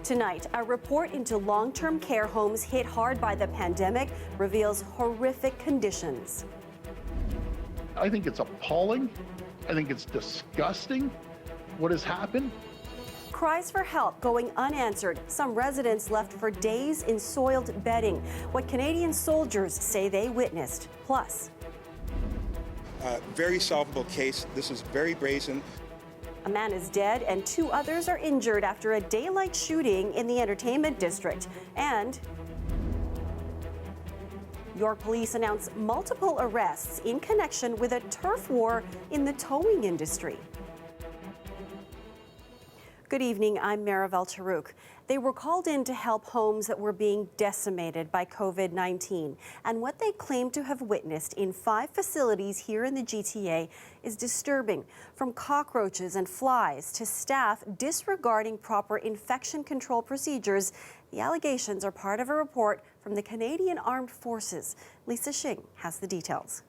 Tonight, a report into long-term care homes hit hard by the pandemic reveals horrific conditions. I think it's appalling. I think it's disgusting what has happened. Cries for help going unanswered. Some residents left for days in soiled bedding. What Canadian soldiers say they witnessed. Plus, very solvable case. This is very brazen. a man is dead and 2 others are injured after a daylight shooting in the entertainment district. And York police announced multiple arrests in connection with a turf war in the towing industry. Good evening, I'm Marivel Charouk. They were called in to help homes that were being decimated by COVID-19. And what they claim to have witnessed in 5 facilities here in the GTA is disturbing. From cockroaches and flies to staff disregarding proper infection control procedures, the allegations are part of a report from the Canadian Armed Forces. Lisa Shing has the details.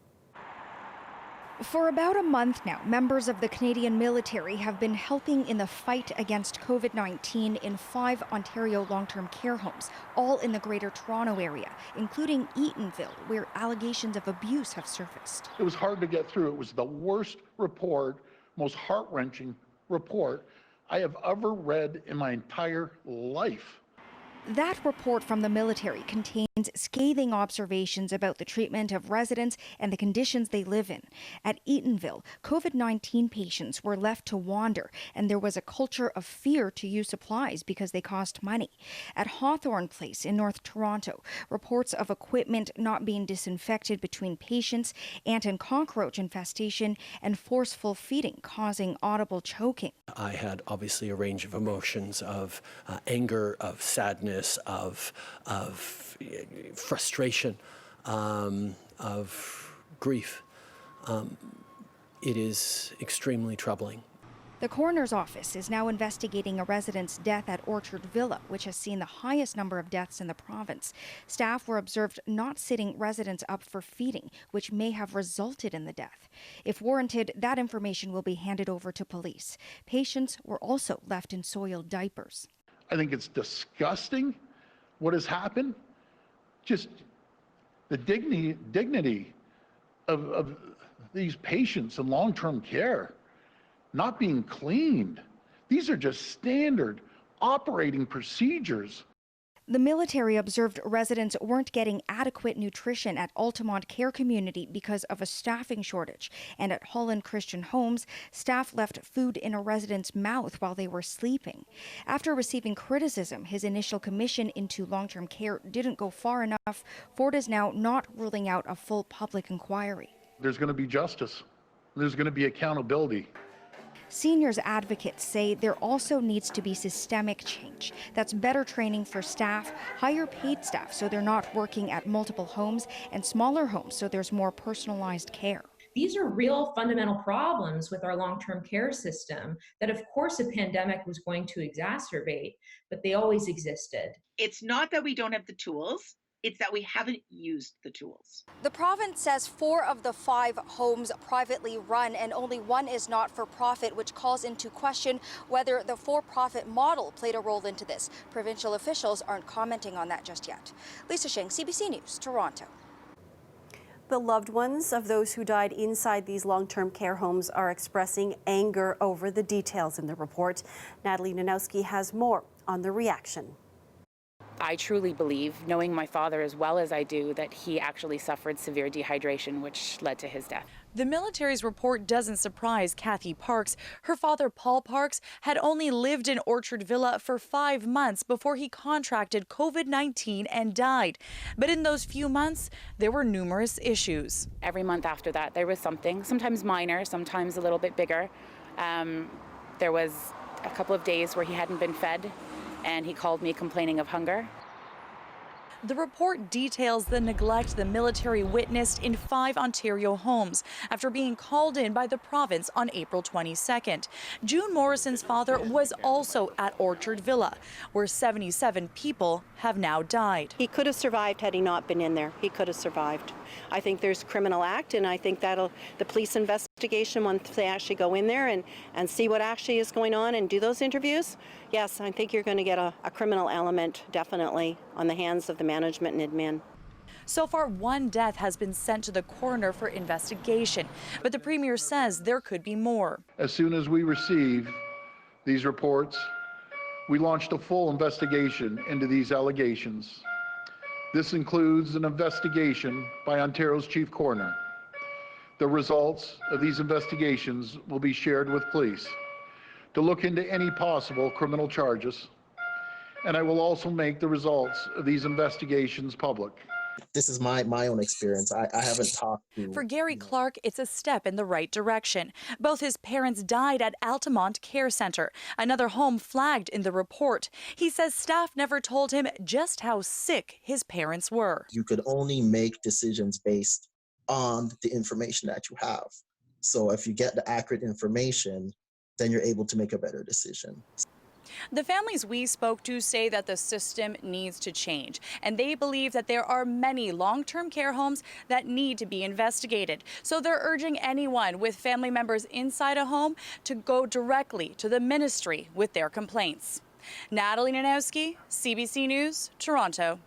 For about a month now, members of the Canadian military have been helping in the fight against COVID-19 in 5 Ontario long-term care homes, all in the Greater Toronto area, including Eatonville, where allegations of abuse have surfaced. It was hard to get through. It was the worst report, most heart-wrenching report I have ever read in my entire life. That report from the military contains scathing observations about the treatment of residents and the conditions they live in. At Eatonville, COVID-19 patients were left to wander, and there was a culture of fear to use supplies because they cost money. At Hawthorne Place in North Toronto, reports of equipment not being disinfected between patients, ant and cockroach infestation, and forceful feeding causing audible choking. I had obviously a range of emotions of anger, of sadness, of frustration, of grief. It is extremely troubling. The coroner's office is now investigating a resident's death at Orchard Villa, which has seen the highest number of deaths in the province. Staff were observed not sitting residents up for feeding, which may have resulted in the death. If warranted, that information will be handed over to police. Patients were also left in soiled diapers. I think it's disgusting what has happened. Just the dignity of these patients in long-term care not being cleaned. These are just standard operating procedures. The military observed residents weren't getting adequate nutrition at Altamont Care Community because of a staffing shortage. And at Holland Christian Homes, staff left food in a resident's mouth while they were sleeping. After receiving criticism, his initial commission into long-term care didn't go far enough. Ford is now not ruling out a full public inquiry. There's going to be justice. There's going to be accountability. Seniors advocates say there also needs to be systemic change. That's better training for staff, higher paid staff so they're not working at multiple homes, and smaller homes so there's more personalized care. These are real fundamental problems with our long-term care system that of course a pandemic was going to exacerbate, but they always existed. It's not that we don't have the tools. It's that we haven't used the tools. The province says 4 of the 5 homes privately run and only 1 is not for profit, which calls into question whether the for-profit model played a role into this. Provincial officials aren't commenting on that just yet. Lisa Shing, CBC News, Toronto. The loved ones of those who died inside these long-term care homes are expressing anger over the details in the report. Natalie Nanowski has more on the reaction. I truly believe, knowing my father as well as I do, that he actually suffered severe dehydration, which led to his death. The military's report doesn't surprise Kathy Parks. Her father, Paul Parks, had only lived in Orchard Villa for 5 months before he contracted COVID-19 and died. But in those few months, there were numerous issues. Every month after that, there was something, sometimes minor, sometimes a little bit bigger. There was a couple of days where he hadn't been fed, and he called me complaining of hunger. The report details the neglect the military witnessed in 5 Ontario homes after being called in by the province on April 22nd. June Morrison's father was also at Orchard Villa, where 77 people have now died. He could have survived had he not been in there. He could have survived. I think there's criminal act, and I think that'll the police investigation, once they actually go in there and see what actually is going on and do those interviews, yes, I think you're going to get a criminal element definitely on the hands of the management and admin. So far, 1 death has been sent to the coroner for investigation, but the Premier says there could be more. As soon as we receive these reports, we launched a full investigation into these allegations. This includes an investigation by Ontario's Chief Coroner. The results of these investigations will be shared with police to look into any possible criminal charges, and I will also make the results of these investigations public. This is my own experience. I haven't talked to... For Gary Clark, it's a step in the right direction. Both his parents died at Altamont Care Centre, another home flagged in the report. He says staff never told him just how sick his parents were. You could only make decisions based on the information that you have. So if you get the accurate information, then you're able to make a better decision. The families we spoke to say that the system needs to change, and they believe that there are many long-term care homes that need to be investigated. So they're urging anyone with family members inside a home to go directly to the ministry with their complaints. Natalie Nanowski, CBC News, Toronto.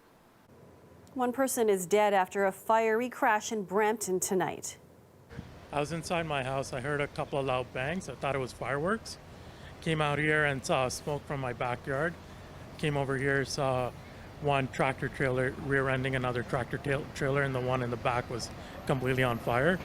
One person is dead after a fiery crash in Brampton tonight. I was inside my house. I heard a couple of loud bangs. I thought it was fireworks. Came out here and saw smoke from my backyard. Came over here, saw one tractor trailer rear-ending another tractor trailer, and the one in the back was completely on fire.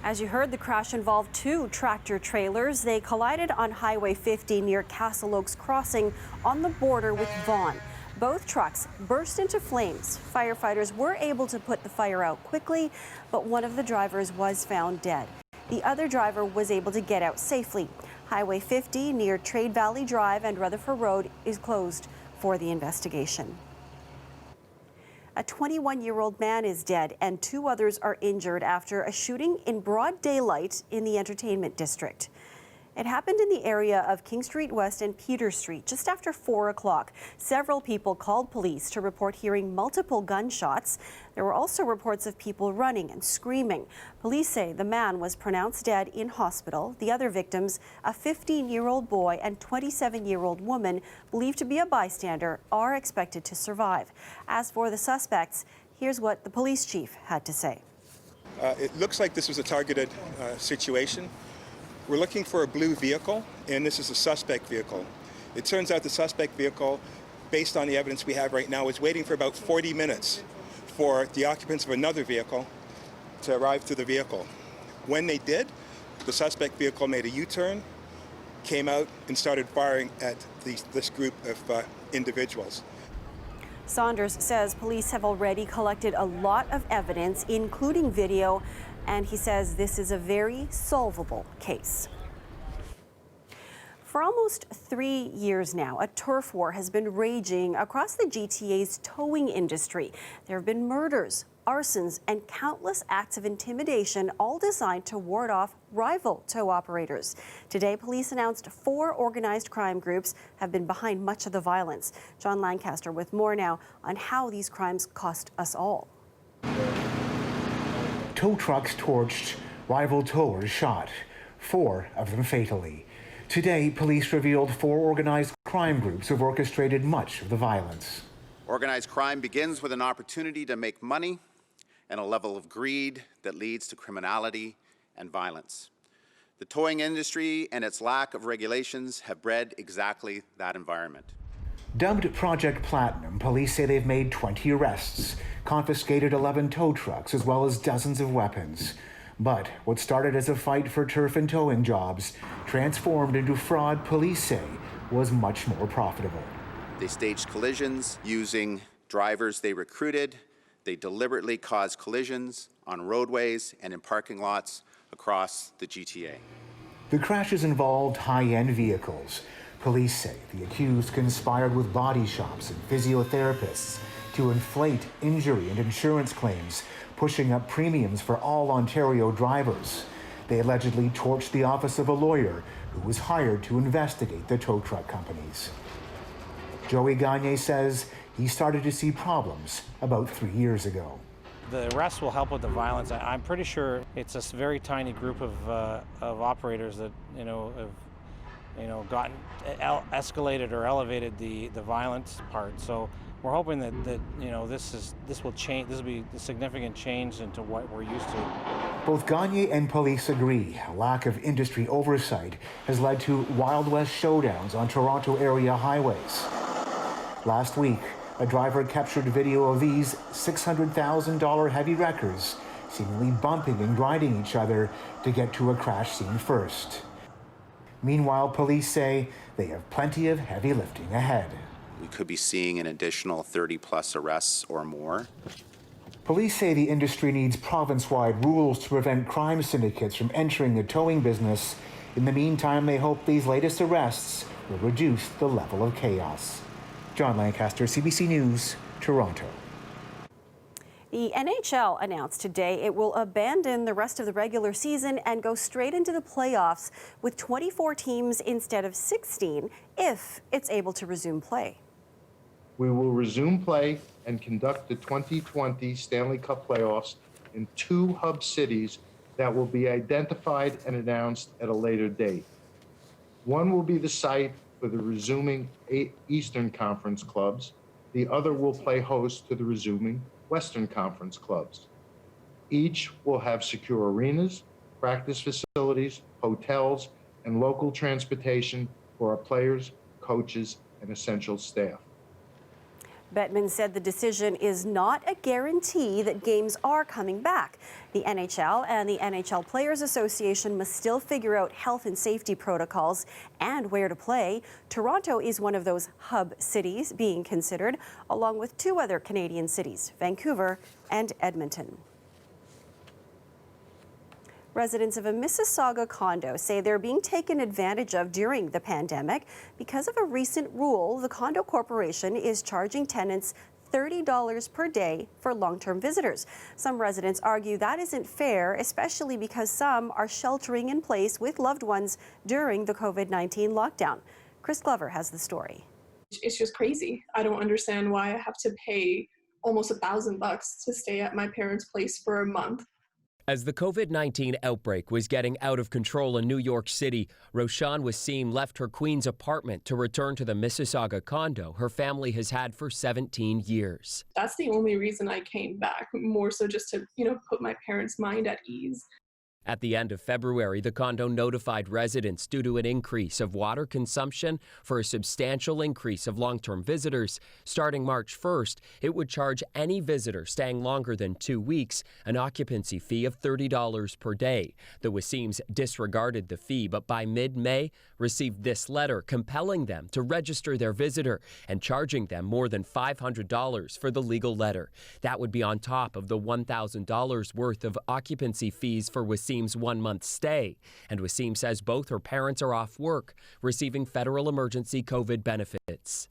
As you heard, the crash involved 2 tractor trailers. They collided on Highway 50 near Castle Oaks Crossing on the border with Vaughan. Both trucks burst into flames. Firefighters were able to put the fire out quickly, but one of the drivers was found dead. The other driver was able to get out safely. Highway 50 near Trade Valley Drive and Rutherford Road is closed for the investigation. A 21-year-old man is dead and 2 others are injured after a shooting in broad daylight in the entertainment district. It happened in the area of King Street West and Peter Street just after 4 o'clock. Several people called police to report hearing multiple gunshots. There were also reports of people running and screaming. Police say the man was pronounced dead in hospital. The other victims, a 15-year-old boy and 27-year-old woman believed to be a bystander, are expected to survive. As for the suspects, here's what the police chief had to say. It looks like this was a targeted situation. We're looking for a blue vehicle, and this is a suspect vehicle. It turns out the suspect vehicle, based on the evidence we have right now, is waiting for about 40 minutes for the occupants of another vehicle to arrive to the vehicle. When they did, the suspect vehicle made a U-turn, came out, and started firing at this group of individuals. Saunders says police have already collected a lot of evidence, including video, and he says this is a very solvable case. For almost 3 years now, a turf war has been raging across the GTA's towing industry. There have been murders, arsons, and countless acts of intimidation, all designed to ward off rival tow operators. Today, police announced 4 organized crime groups have been behind much of the violence. John Lancaster with more now on how these crimes cost us all. Tow trucks torched, rival towers shot, 4 of them fatally. Today, police revealed 4 organized crime groups have orchestrated much of the violence. Organized crime begins with an opportunity to make money and a level of greed that leads to criminality and violence. The towing industry and its lack of regulations have bred exactly that environment. Dubbed Project Platinum, police say they've made 20 arrests, confiscated 11 tow trucks, as well as dozens of weapons. But what started as a fight for turf and towing jobs transformed into fraud police say was much more profitable. They staged collisions using drivers they recruited. They deliberately caused collisions on roadways and in parking lots across the GTA. The crashes involved high-end vehicles. Police say the accused conspired with body shops and physiotherapists to inflate injury and insurance claims, pushing up premiums for all Ontario drivers. They allegedly torched the office of a lawyer who was hired to investigate the tow truck companies. Joey Gagne says he started to see problems about 3 years ago. The arrest will help with the violence. I'm pretty sure it's a very tiny group of operators that have gotten escalated or elevated the violence part. So we're hoping that this will change. This will be a significant change into what we're used to. Both Gagne and police agree a lack of industry oversight has led to Wild West showdowns on Toronto area highways. Last week, a driver captured video of these $600,000 heavy wreckers seemingly bumping and grinding each other to get to a crash scene first. Meanwhile, police say they have plenty of heavy lifting ahead. We could be seeing an additional 30+ arrests or more. Police say the industry needs province-wide rules to prevent crime syndicates from entering the towing business. In the meantime, they hope these latest arrests will reduce the level of chaos. John Lancaster, CBC News, Toronto. The NHL announced today it will abandon the rest of the regular season and go straight into the playoffs with 24 teams instead of 16 if it's able to resume play. We will resume play and conduct the 2020 Stanley Cup playoffs in 2 hub cities that will be identified and announced at a later date. One will be the site for the resuming 8 Eastern Conference clubs. The other will play host to the resuming Western Conference clubs. Each will have secure arenas, practice facilities, hotels, and local transportation for our players, coaches, and essential staff. Bettman said the decision is not a guarantee that games are coming back. The NHL and the NHL Players Association must still figure out health and safety protocols and where to play. Toronto is one of those hub cities being considered, along with 2 other Canadian cities, Vancouver and Edmonton. Residents of a Mississauga condo say they're being taken advantage of during the pandemic. Because of a recent rule, the condo corporation is charging tenants $30 per day for long-term visitors. Some residents argue that isn't fair, especially because some are sheltering in place with loved ones during the COVID-19 lockdown. Chris Glover has the story. It's just crazy. I don't understand why I have to pay almost $1,000 to stay at my parents' place for a month. As the COVID-19 outbreak was getting out of control in New York City, Rochelle Wassim left her Queens apartment to return to the Mississauga condo her family has had for 17 years. That's the only reason I came back, more so just to, put my parents' mind at ease. At the end of February, the condo notified residents due to an increase of water consumption for a substantial increase of long-term visitors. Starting March 1st, it would charge any visitor staying longer than 2 weeks an occupancy fee of $30 per day. The Wassims disregarded the fee, but by mid-May received this letter compelling them to register their visitor and charging them more than $500 for the legal letter. That would be on top of the $1,000 worth of occupancy fees for Wassim's 1-month stay. And Wassim says both her parents are off work, receiving federal emergency COVID benefits.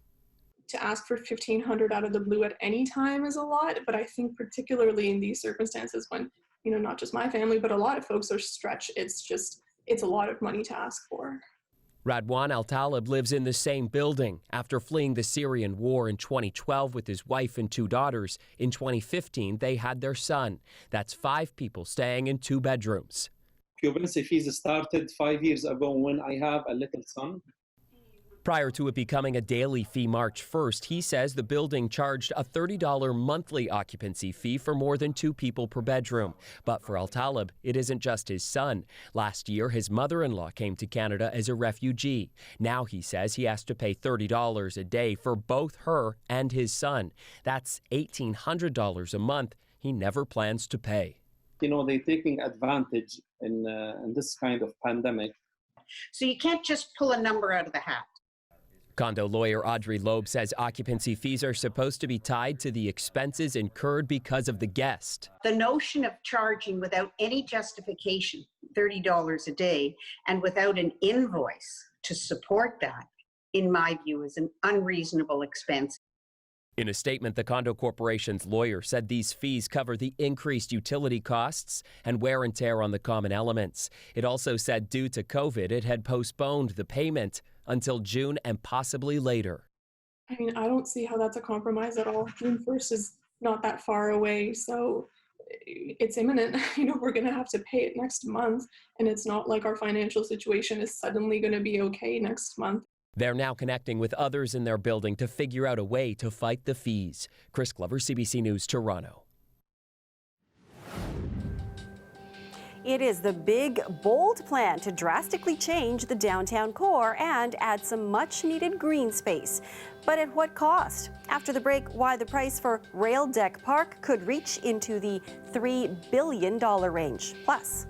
To ask for $1,500 out of the blue at any time is a lot, but I think particularly in these circumstances when, not just my family, but a lot of folks are stretched, it's a lot of money to ask for. Radwan Al-Talib lives in the same building. After fleeing the Syrian war in 2012 with his wife and 2 daughters, in 2015 they had their son. That's 5 people staying in 2 bedrooms. Occupancy fees started 5 years ago when I have a little son. Prior to it becoming a daily fee March 1st, he says the building charged a $30 monthly occupancy fee for more than 2 people per bedroom. But for Al-Talib, it isn't just his son. Last year, his mother-in-law came to Canada as a refugee. Now he says he has to pay $30 a day for both her and his son. That's $1,800 a month he never plans to pay. They're taking advantage in this kind of pandemic. So you can't just pull a number out of the hat. Condo lawyer Audrey Loeb says occupancy fees are supposed to be tied to the expenses incurred because of the guest. The notion of charging without any justification, $30 a day, and without an invoice to support that, in my view, is an unreasonable expense. In a statement, the condo corporation's lawyer said these fees cover the increased utility costs and wear and tear on the common elements. It also said due to COVID, it had postponed the payment until June and possibly later. I mean, I don't see how that's a compromise at all. June 1st is not that far away, so it's imminent. We're going to have to pay it next month, and it's not like our financial situation is suddenly going to be okay next month. They're now connecting with others in their building to figure out a way to fight the fees. Chris Glover, CBC News, Toronto. It is the big, bold plan to drastically change the downtown core and add some much-needed green space. But at what cost? After the break, why the price for Rail Deck Park could reach into the $3 billion range. Plus,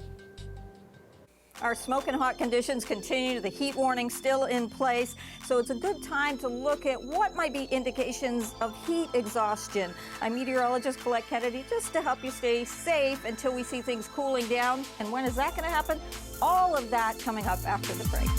our smoking hot conditions continue, the heat warning still in place, so it's a good time to look at what might be indications of heat exhaustion. I'm meteorologist Colette Kennedy, just to help you stay safe until we see things cooling down. And when is that going to happen? All of that coming up after the break.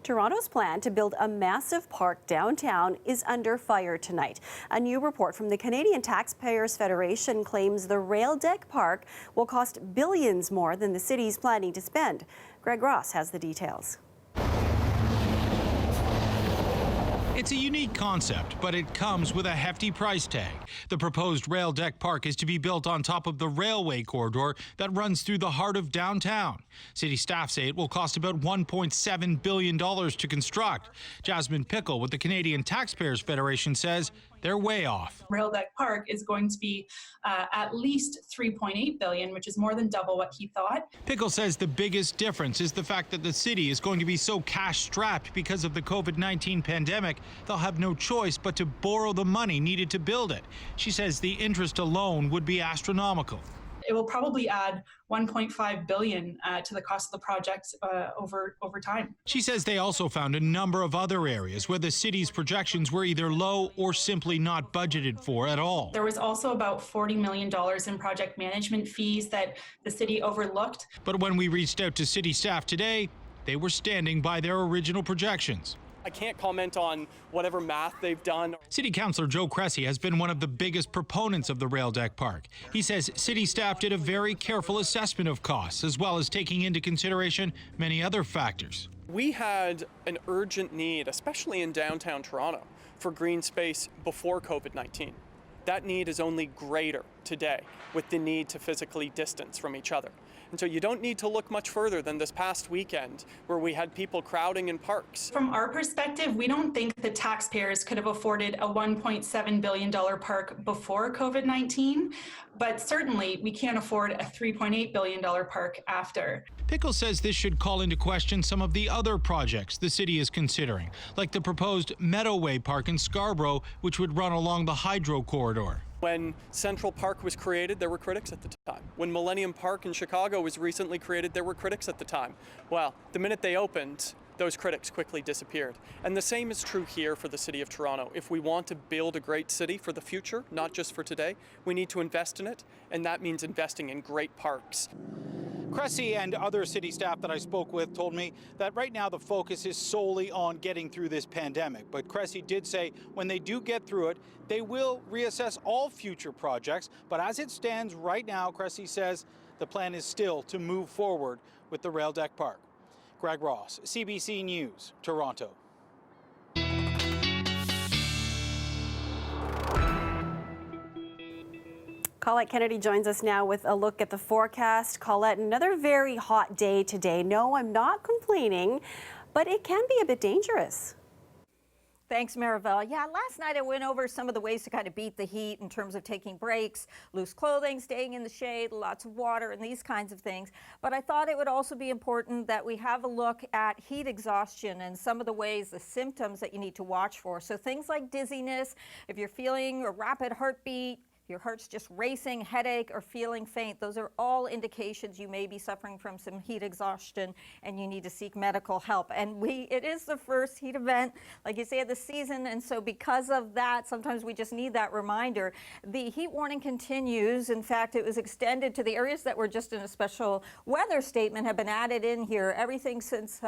Toronto's plan to build a massive park downtown is under fire tonight. A new report from the Canadian Taxpayers Federation claims the Rail Deck Park will cost billions more than the city's planning to spend. Greg Ross has the details. It's a unique concept, but it comes with a hefty price tag. The proposed rail deck park is to be built on top of the railway corridor that runs through the heart of downtown. City staff say it will cost about $1.7 billion to construct. Jasmine Pickle with the Canadian Taxpayers Federation says they're way off. Rail Deck Park is going to be at least $3.8 billion, which is more than double what he thought. Pickle says the biggest difference is the fact that the city is going to be so cash-strapped because of the COVID-19 pandemic, they'll have no choice but to borrow the money needed to build it. She says the interest alone would be astronomical. It will probably add $1.5 billion to the cost of the project over time. She says they also found a number of other areas where the city's projections were either low or simply not budgeted for at all. There was also about $40 million in project management fees that the city overlooked. But when we reached out to city staff today, they were standing by their original projections. I can't comment on whatever math they've done. City Councillor Joe Cressy has been one of the biggest proponents of the rail deck park. He says city staff did a very careful assessment of costs, as well as taking into consideration many other factors. We had an urgent need, especially in downtown Toronto, for green space before COVID-19. That need is only greater today with the need to physically distance from each other. And so you don't need to look much further than this past weekend where we had people crowding in parks. From our perspective, we don't think that taxpayers could have afforded a $1.7 billion park before COVID-19, but certainly we can't afford a $3.8 billion park after. Pickle says this should call into question some of the other projects the city is considering, like the proposed Meadowway Park in Scarborough, which would run along the Hydro Corridor. When Central Park was created, there were critics at the time. When Millennium Park in Chicago was recently created, there were critics at the time. Well, the minute they opened, those critics quickly disappeared. And the same is true here for the City of Toronto. If we want to build a great city for the future, not just for today, we need to invest in it, and that means investing in great parks. Cressy and other city staff that I spoke with told me that right now the focus is solely on getting through this pandemic. But Cressy did say when they do get through it, they will reassess all future projects. But as it stands right now, Cressy says the plan is still to move forward with the rail deck park. Greg Ross, CBC News, Toronto. Colette Kennedy joins us now with a look at the forecast. Colette, another very hot day today. No, I'm not complaining, but it can be a bit dangerous. Thanks, Marivelle. Yeah, last night I went over some of the ways to kind of beat the heat in terms of taking breaks, loose clothing, staying in the shade, lots of water, and these kinds of things. But I thought it would also be important that we have a look at heat exhaustion and some of the ways, the symptoms that you need to watch for. So things like dizziness, if you're feeling a rapid heartbeat, your heart's just racing, headache, or feeling faint, those are all indications you may be suffering from some heat exhaustion and you need to seek medical help. And it is the first heat event, like you say, of the season, and so because of that, sometimes we just need that reminder. The heat warning continues. In fact, it was extended to the areas that were just in a special weather statement have been added in here. Everything since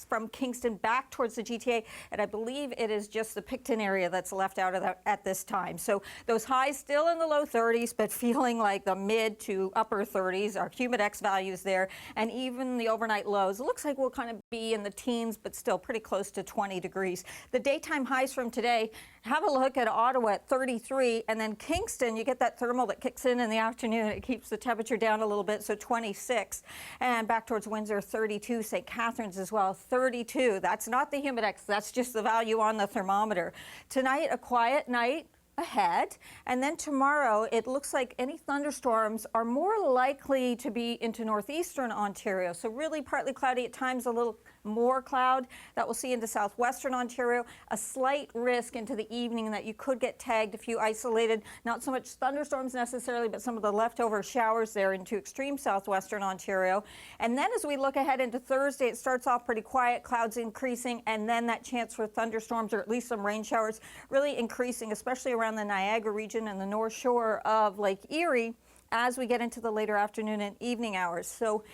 from Kingston back towards the GTA, and I believe it is just the Picton area that's left out of that at this time. So those highs still in the low 30s, but feeling like the mid to upper 30s. Our Humidex values there, and even the overnight lows. It looks like we'll kind of be in the teens, but still pretty close to 20 degrees. The daytime highs from today, have a look at Ottawa at 33, and then Kingston, you get that thermal that kicks in the afternoon. It keeps the temperature down a little bit, so 26. And back towards Windsor, 32. St. Catharines as well, 32. That's not the Humidex, that's just the value on the thermometer. Tonight, a quiet night ahead, and then tomorrow it looks like any thunderstorms are more likely to be into northeastern Ontario, so really partly cloudy, at times a little more cloud that we'll see into southwestern Ontario. A slight risk into the evening that you could get tagged, a few isolated, not so much thunderstorms necessarily, but some of the leftover showers there into extreme southwestern Ontario. And then as we look ahead into Thursday, it starts off pretty quiet, clouds increasing, and then that chance for thunderstorms or at least some rain showers really increasing, especially around the Niagara region and the north shore of Lake Erie as we get into the later afternoon and evening hours. So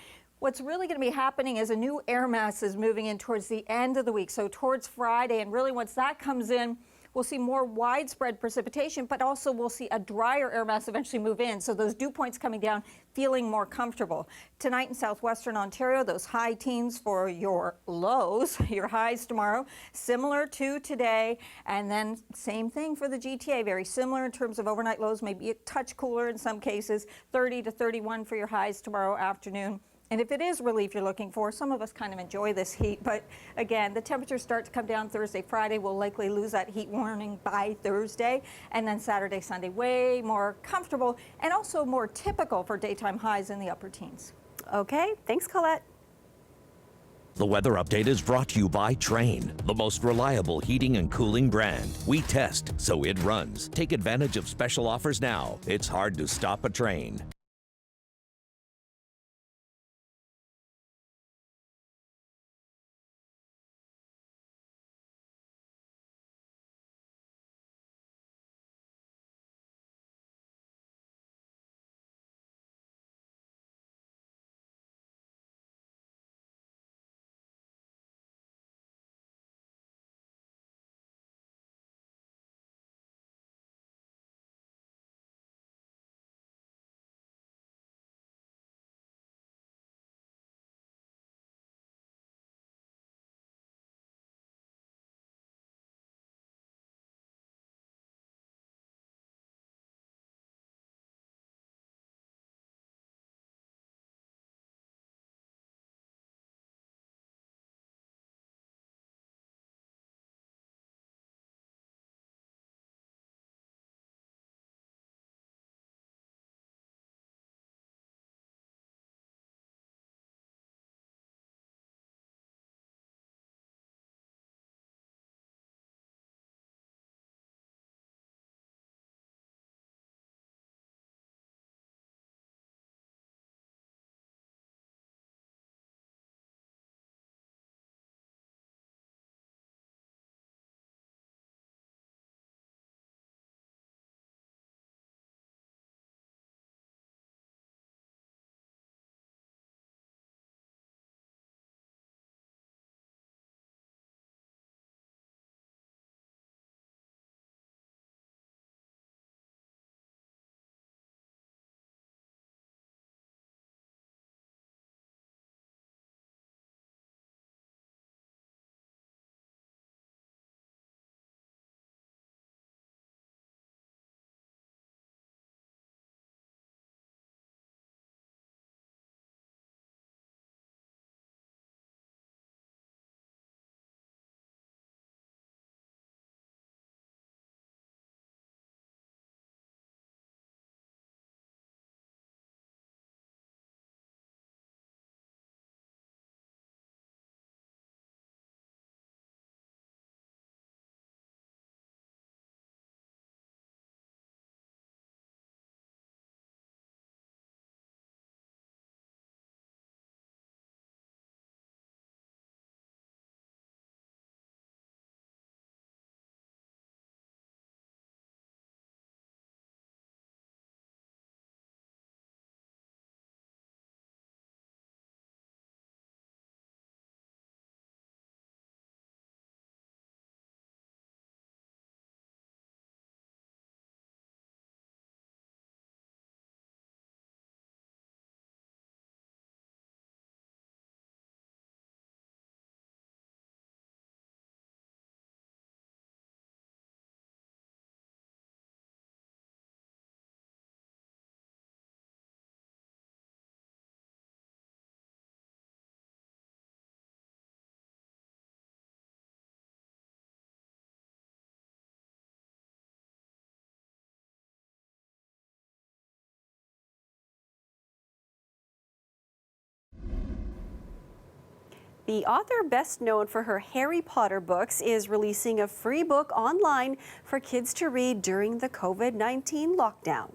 what's really going to be happening is a new air mass is moving in towards the end of the week, so towards Friday, and really once that comes in, we'll see more widespread precipitation, but also we'll see a drier air mass eventually move in. So those dew points coming down, feeling more comfortable. Tonight in southwestern Ontario, those high teens for your lows, your highs tomorrow, similar to today. And then same thing for the GTA, very similar in terms of overnight lows, maybe a touch cooler in some cases, 30 to 31 for your highs tomorrow afternoon. And if it is relief you're looking for, some of us kind of enjoy this heat, but again, the temperatures start to come down Thursday, Friday. We'll likely lose that heat warning by Thursday, and then Saturday, Sunday, way more comfortable and also more typical for daytime highs in the upper teens. Okay, thanks, Colette. The weather update is brought to you by Train, the most reliable heating and cooling brand. We test, so it runs. Take advantage of special offers now. It's hard to stop a train. The author best known for her Harry Potter books is releasing a free book online for kids to read during the COVID-19 lockdown.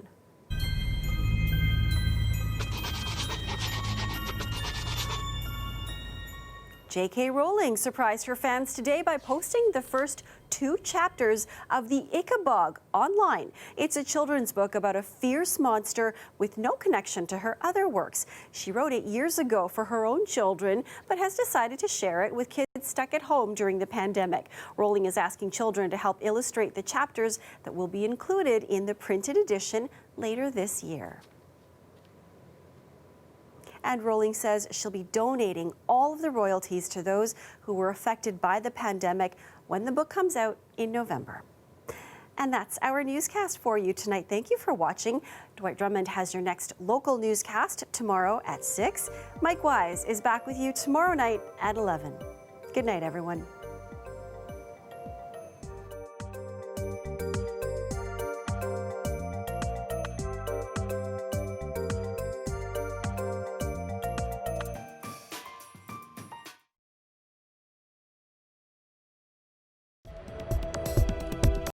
J.K. Rowling surprised her fans today by posting the first 2 chapters of The Ichabog online. It's a children's book about a fierce monster with no connection to her other works. She wrote it years ago for her own children, but has decided to share it with kids stuck at home during the pandemic. Rowling is asking children to help illustrate the chapters that will be included in the printed edition later this year. And Rowling says she'll be donating all of the royalties to those who were affected by the pandemic when the book comes out in November. And that's our newscast for you tonight. Thank you for watching. Dwight Drummond has your next local newscast tomorrow at 6. Mike Wise is back with you tomorrow night at 11. Good night, everyone.